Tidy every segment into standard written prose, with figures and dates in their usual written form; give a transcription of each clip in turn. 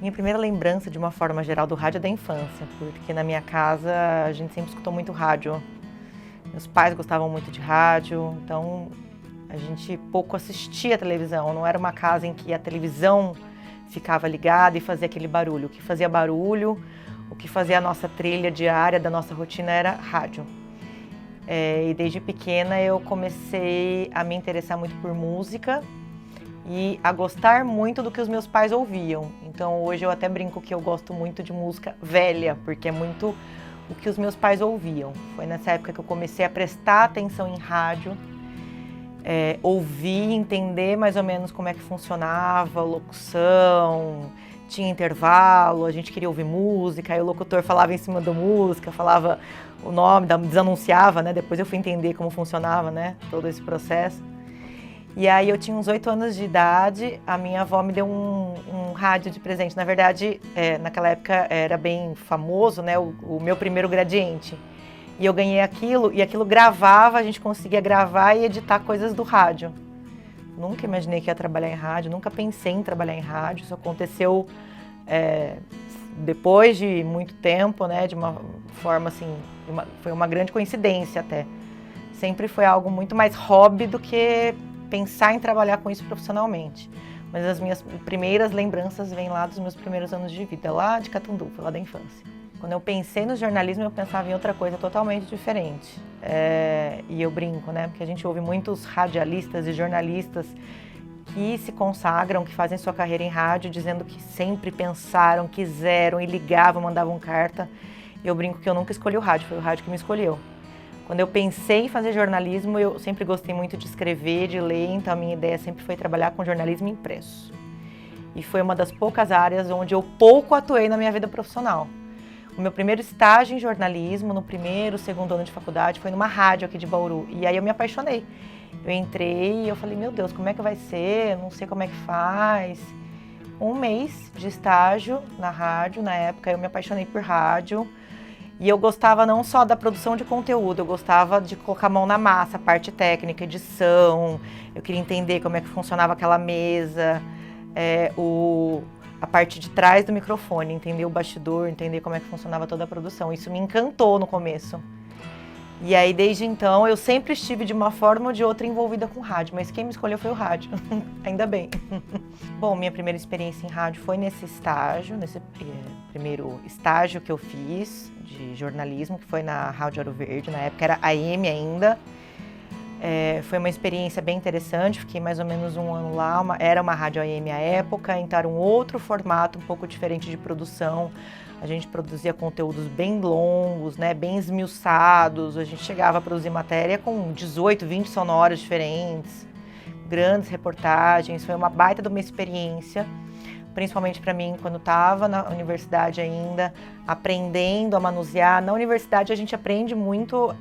Minha primeira lembrança, de uma forma geral, do rádio é da infância, porque na minha casa a gente sempre escutou muito rádio. Meus pais gostavam muito de rádio, então a gente pouco assistia a televisão. Não era uma casa em que a televisão ficava ligada e fazia aquele barulho. O que fazia barulho, o que fazia a nossa trilha diária da nossa rotina era rádio. E desde pequena eu comecei a me interessar muito por música e a gostar muito do que os meus pais ouviam. Então hoje eu até brinco que eu gosto muito de música velha, porque é muito o que os meus pais ouviam. Foi nessa época que eu comecei a prestar atenção em rádio, ouvir, entender mais ou menos como é que funcionava, locução, tinha intervalo, a gente queria ouvir música, aí o locutor falava em cima da música, falava o nome, desanunciava, né? Depois eu fui entender como funcionava, né? Todo esse processo. E aí eu tinha uns 8 anos de idade, a minha avó me deu um rádio de presente. Na verdade, naquela época era bem famoso, né, o meu primeiro gradiente. E eu ganhei aquilo, e aquilo gravava, a gente conseguia gravar e editar coisas do rádio. Nunca imaginei que ia trabalhar em rádio, nunca pensei em trabalhar em rádio. Isso aconteceu depois de muito tempo, né, de uma forma assim, foi uma grande coincidência até. Sempre foi algo muito mais hobby do que pensar em trabalhar com isso profissionalmente. Mas as minhas primeiras lembranças vêm lá dos meus primeiros anos de vida, lá de Catanduva, lá da infância. Quando eu pensei no jornalismo, eu pensava em outra coisa totalmente diferente. E eu brinco, né? Porque a gente ouve muitos radialistas e jornalistas que se consagram, que fazem sua carreira em rádio, dizendo que sempre pensaram, quiseram e ligavam, mandavam carta. E eu brinco que eu nunca escolhi o rádio, foi o rádio que me escolheu. Quando eu pensei em fazer jornalismo, eu sempre gostei muito de escrever, de ler, então a minha ideia sempre foi trabalhar com jornalismo impresso. E foi uma das poucas áreas onde eu pouco atuei na minha vida profissional. O meu primeiro estágio em jornalismo, no primeiro, segundo ano de faculdade, foi numa rádio aqui de Bauru. E aí eu me apaixonei. Eu entrei e eu falei, meu Deus, como é que vai ser? Eu não sei como é que faz. 1 mês de estágio na rádio, na época eu me apaixonei por rádio. E eu gostava não só da produção de conteúdo, eu gostava de colocar a mão na massa, a parte técnica, edição. Eu queria entender como é que funcionava aquela mesa, a parte de trás do microfone, entender o bastidor, entender como é que funcionava toda a produção. Isso me encantou no começo. E aí, desde então, eu sempre estive de uma forma ou de outra envolvida com rádio, mas quem me escolheu foi o rádio, ainda bem. Bom, minha primeira experiência em rádio foi nesse estágio, nesse primeiro estágio que eu fiz de jornalismo, que foi na Rádio Ouro Verde, na época era AM ainda. Foi uma experiência bem interessante, fiquei mais ou menos 1 ano lá, era uma rádio AM à época, então era um outro formato, um pouco diferente de produção. A gente produzia conteúdos bem longos, né, bem esmiuçados, a gente chegava a produzir matéria com 18, 20 sonoras diferentes, grandes reportagens, foi uma baita de uma experiência, principalmente para mim quando estava na universidade ainda, aprendendo a manusear. Na universidade a gente aprende muito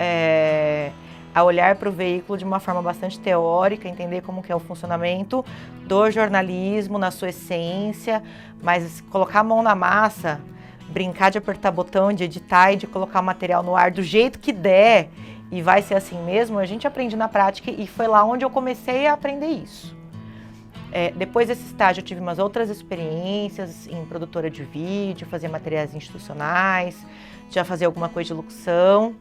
a olhar para o veículo de uma forma bastante teórica, entender como que é o funcionamento do jornalismo na sua essência, mas colocar a mão na massa, brincar de apertar botão, de editar e de colocar o material no ar do jeito que der, e vai ser assim mesmo, a gente aprende na prática e foi lá onde eu comecei a aprender isso. Depois desse estágio eu tive umas outras experiências em produtora de vídeo, fazer materiais institucionais, já fazia alguma coisa de locução.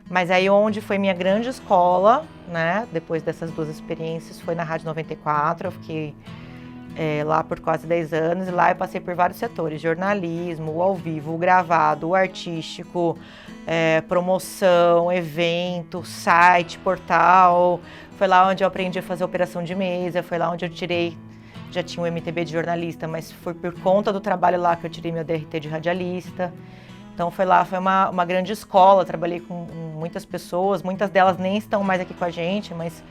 Mas aí onde foi minha grande escola, né, depois dessas 2 experiências, foi na Rádio 94, eu fiquei lá por quase 10 anos, e lá eu passei por vários setores, jornalismo, o ao vivo, o gravado, o artístico, promoção, evento, site, portal. Foi lá onde eu aprendi a fazer operação de mesa, foi lá onde eu já tinha um MTB de jornalista, mas foi por conta do trabalho lá que eu tirei meu DRT de radialista. Então foi uma grande escola, trabalhei com muitas pessoas, muitas delas nem estão mais aqui com a gente, mas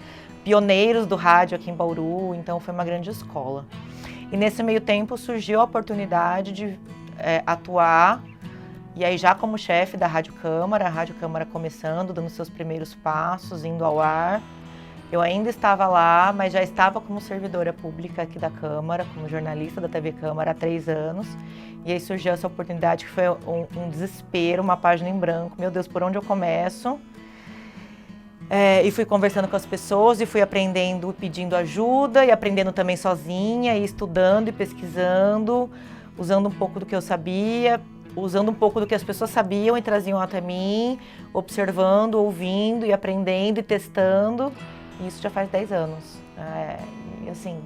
pioneiros do rádio aqui em Bauru, então foi uma grande escola. E nesse meio tempo surgiu a oportunidade de atuar, e aí já como chefe da Rádio Câmara, a Rádio Câmara começando, dando seus primeiros passos, indo ao ar. Eu ainda estava lá, mas já estava como servidora pública aqui da Câmara, como jornalista da TV Câmara há 3 anos. E aí surgiu essa oportunidade que foi um desespero, uma página em branco. Meu Deus, por onde eu começo? E fui conversando com as pessoas e fui aprendendo, pedindo ajuda e aprendendo também sozinha, e estudando e pesquisando. usando um pouco do que eu sabia, usando um pouco do que as pessoas sabiam e traziam até mim, observando, ouvindo e aprendendo e testando. E isso já faz 10 anos. E assim,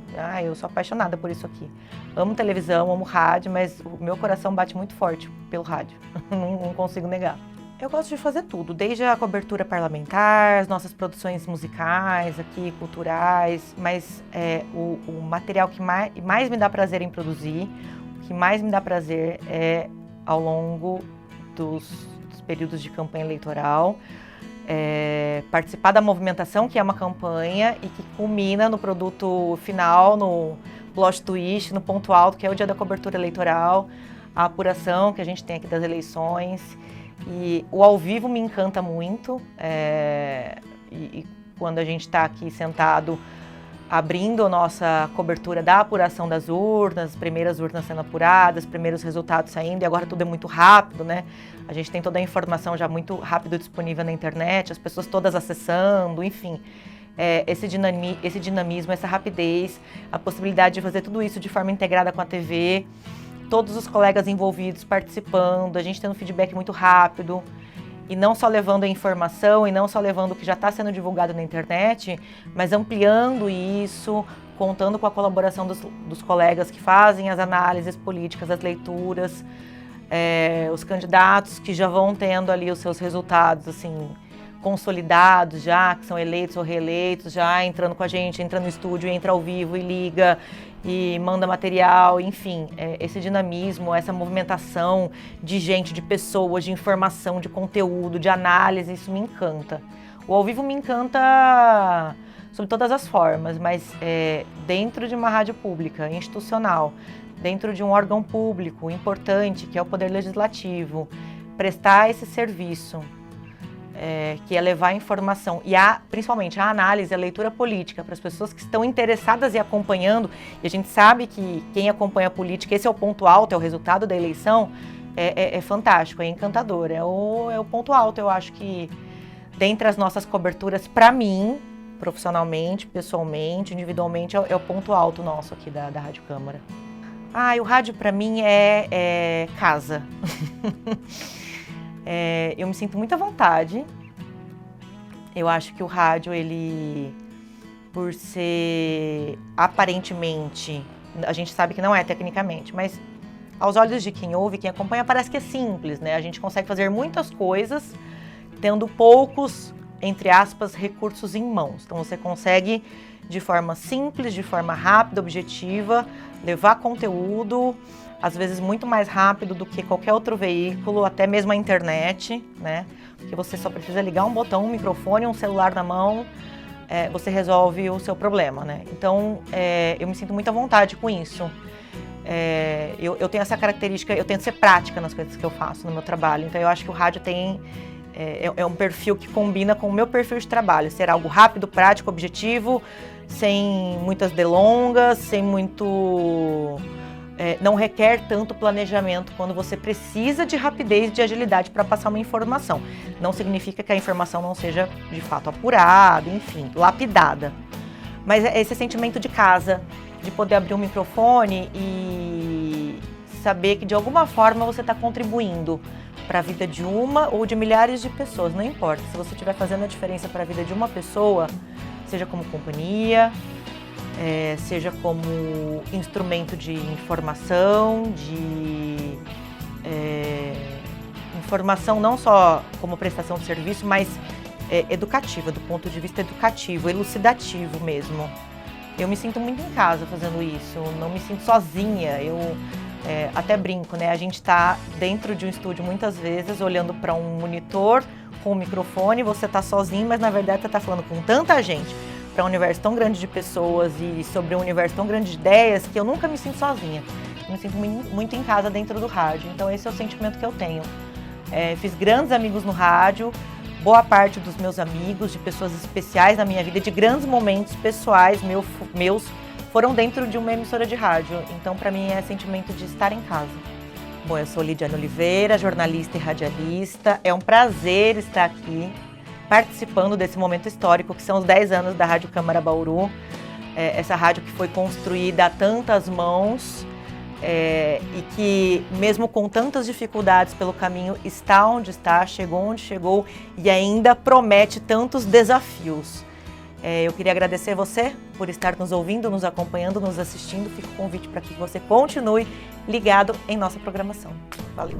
eu sou apaixonada por isso aqui. Amo televisão, amo rádio, mas o meu coração bate muito forte pelo rádio. Não consigo negar. Eu gosto de fazer tudo, desde a cobertura parlamentar, as nossas produções musicais aqui, culturais, mas o material que mais me dá prazer em produzir, o que mais me dá prazer é ao longo dos períodos de campanha eleitoral, participar da movimentação, que é uma campanha e que culmina no produto final, no plot twist, no ponto alto, que é o dia da cobertura eleitoral, a apuração que a gente tem aqui das eleições. E o ao vivo me encanta muito, e quando a gente está aqui sentado abrindo a nossa cobertura da apuração das urnas, as primeiras urnas sendo apuradas, os primeiros resultados saindo, e agora tudo é muito rápido, né? A gente tem toda a informação já muito rápido disponível na internet, as pessoas todas acessando, enfim. Esse dinamismo, essa rapidez, a possibilidade de fazer tudo isso de forma integrada com a TV, todos os colegas envolvidos participando, a gente tendo feedback muito rápido, e não só levando a informação, e não só levando o que já está sendo divulgado na internet, mas ampliando isso, contando com a colaboração dos colegas que fazem as análises políticas, as leituras, os candidatos que já vão tendo ali os seus resultados, assim, consolidados já, que são eleitos ou reeleitos, já entrando com a gente, entra no estúdio, entra ao vivo e liga e manda material, enfim, esse dinamismo, essa movimentação de gente, de pessoas, de informação, de conteúdo, de análise, isso me encanta. O ao vivo me encanta sob todas as formas, mas dentro de uma rádio pública, institucional, dentro de um órgão público importante, que é o Poder Legislativo, prestar esse serviço, que é levar a informação e principalmente a análise, a leitura política para as pessoas que estão interessadas e acompanhando, e a gente sabe que quem acompanha a política, esse é o ponto alto, é o resultado da eleição, é fantástico, é encantador, é o ponto alto, eu acho que dentre as nossas coberturas, para mim, profissionalmente, pessoalmente, individualmente, é o ponto alto nosso aqui da Rádio Câmara. O rádio para mim é casa. Eu me sinto muito à vontade. Eu acho que o rádio, ele, por ser aparentemente, a gente sabe que não é tecnicamente, mas aos olhos de quem ouve, quem acompanha, parece que é simples, né? A gente consegue fazer muitas coisas tendo poucos, entre aspas, recursos em mãos. Então você consegue, de forma simples, de forma rápida, objetiva, levar conteúdo, às vezes muito mais rápido do que qualquer outro veículo, até mesmo a internet, né? Porque você só precisa ligar um botão, um microfone, um celular na mão, você resolve o seu problema, né? Então, eu me sinto muito à vontade com isso. Eu tenho essa característica, eu tento ser prática nas coisas que eu faço no meu trabalho, então eu acho que o rádio tem... É um perfil que combina com o meu perfil de trabalho, ser algo rápido, prático, objetivo, sem muitas delongas, sem muito... não requer tanto planejamento quando você precisa de rapidez e de agilidade para passar uma informação. Não significa que a informação não seja, de fato, apurada, enfim, lapidada. Mas é esse sentimento de casa, de poder abrir um microfone e saber que, de alguma forma, você está contribuindo para a vida de uma ou de milhares de pessoas, não importa. Se você estiver fazendo a diferença para a vida de uma pessoa, seja como companhia, seja como instrumento de informação, informação não só como prestação de serviço, mas educativa, do ponto de vista educativo, elucidativo mesmo. Eu me sinto muito em casa fazendo isso, não me sinto sozinha, eu até brinco, né? A gente está dentro de um estúdio muitas vezes olhando para um monitor com um microfone, você está sozinho, mas na verdade você está falando com tanta gente, para um universo tão grande de pessoas e sobre um universo tão grande de ideias, que eu nunca me sinto sozinha. Eu me sinto muito em casa dentro do rádio, então esse é o sentimento que eu tenho. Fiz grandes amigos no rádio, boa parte dos meus amigos, de pessoas especiais na minha vida, de grandes momentos pessoais meus, foram dentro de uma emissora de rádio. Então, para mim, é sentimento de estar em casa. Bom, eu sou Lidiane Oliveira, jornalista e radialista. É um prazer estar aqui, participando desse momento histórico, que são os 10 anos da Rádio Câmara Bauru. Essa rádio que foi construída a tantas mãos, e que, mesmo com tantas dificuldades pelo caminho, está onde está, chegou onde chegou e ainda promete tantos desafios. Eu queria agradecer você por estar nos ouvindo, nos acompanhando, nos assistindo. Fica o convite para que você continue ligado em nossa programação. Valeu!